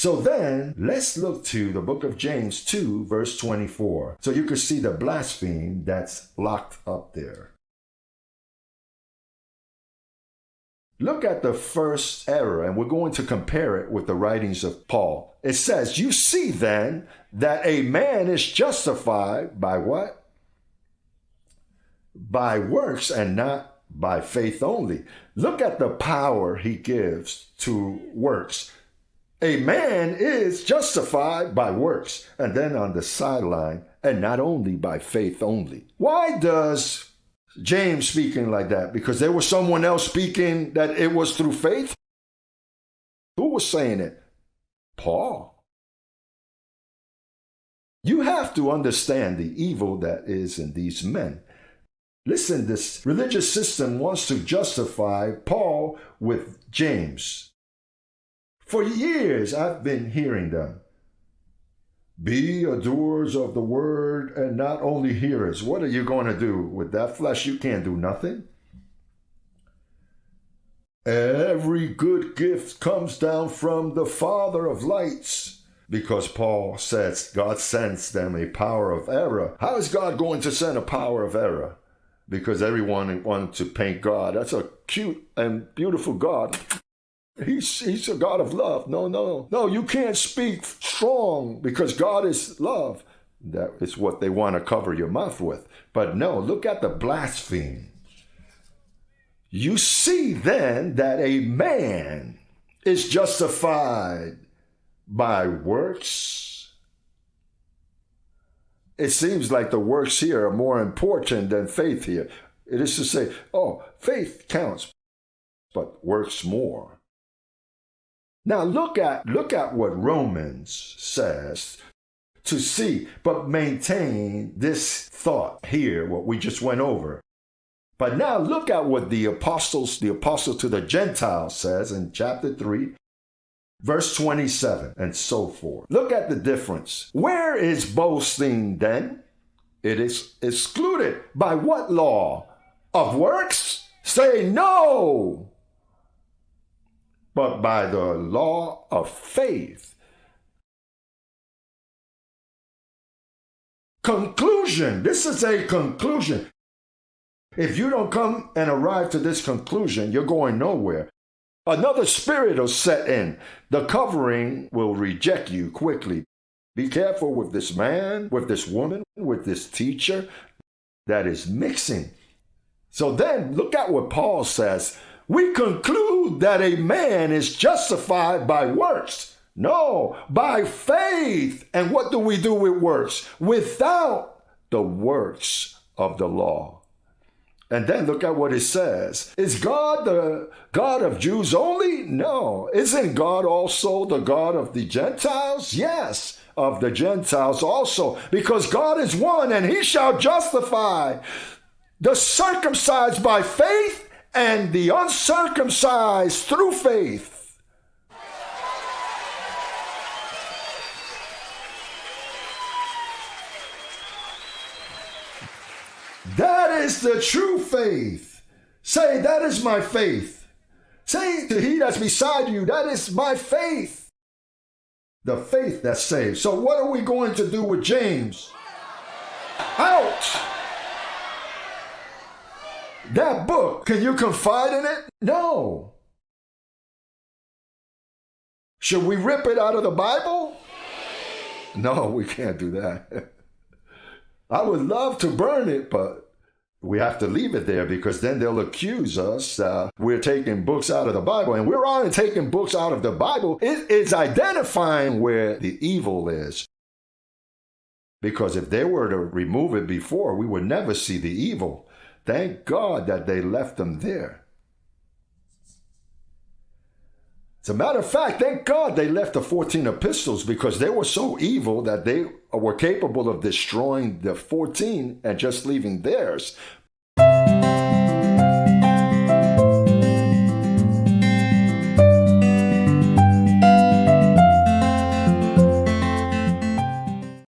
So then, let's look to the book of James 2, verse 24. So you can see the blasphemy that's locked up there. Look at the first error, and we're going to compare it with the writings of Paul. It says, you see then that a man is justified by what? By works and not by faith only. Look at the power he gives to works. A man is justified by works, and then on the sideline, and not only by faith only. Why does James speaking like that? Because there was someone else speaking that it was through faith? Who was saying it? Paul. You have to understand the evil that is in these men. Listen, this religious system wants to justify Paul with James. For years, I've been hearing them. Be doers of the word and not only hearers. What are you going to do with that flesh? You can't do nothing. Every good gift comes down from the Father of lights. Because Paul says God sends them a power of error. How is God going to send a power of error? Because everyone wanted to paint God. That's a cute and beautiful God. He's a God of love. No, you can't speak strong because God is love. That is what they want to cover your mouth with. But no, look at the blasphemy. You see then that a man is justified by works. It seems like the works here are more important than faith here. It is to say, faith counts, but works more. Now look at what Romans says to see, but maintain this thought here, what we just went over. But now look at what the apostle to the Gentiles says in chapter 3, verse 27, and so forth. Look at the difference. Where is boasting then? It is excluded. By what law? Of works? Say no. But by the law of faith. Conclusion. This is a conclusion. If you don't come and arrive to this conclusion, you're going nowhere. Another spirit will set in. The covering will reject you quickly. Be careful with this man, with this woman, with this teacher that is mixing. So then look at what Paul says. We conclude that a man is justified by works. No, by faith. And what do we do with works? Without the works of the law. And then look at what it says. Is God the God of Jews only? No. Isn't God also the God of the Gentiles? Yes, of the Gentiles also. Because God is one and he shall justify the circumcised by faith and the uncircumcised through faith. That is the true faith. Say, that is my faith. Say to he that's beside you, that is my faith. The faith that saves. So what are we going to do with James? Out! That book, can you confide in it? No. Should we rip it out of the Bible? No, we can't do that. I would love to burn it, but we have to leave it there because then they'll accuse us we're taking books out of the Bible. And we're only taking books out of the Bible. It is identifying where the evil is. Because if they were to remove it before, we would never see the evil. Thank God that they left them there. As a matter of fact, thank God they left the 14 epistles because they were so evil that they were capable of destroying the 14 and just leaving theirs.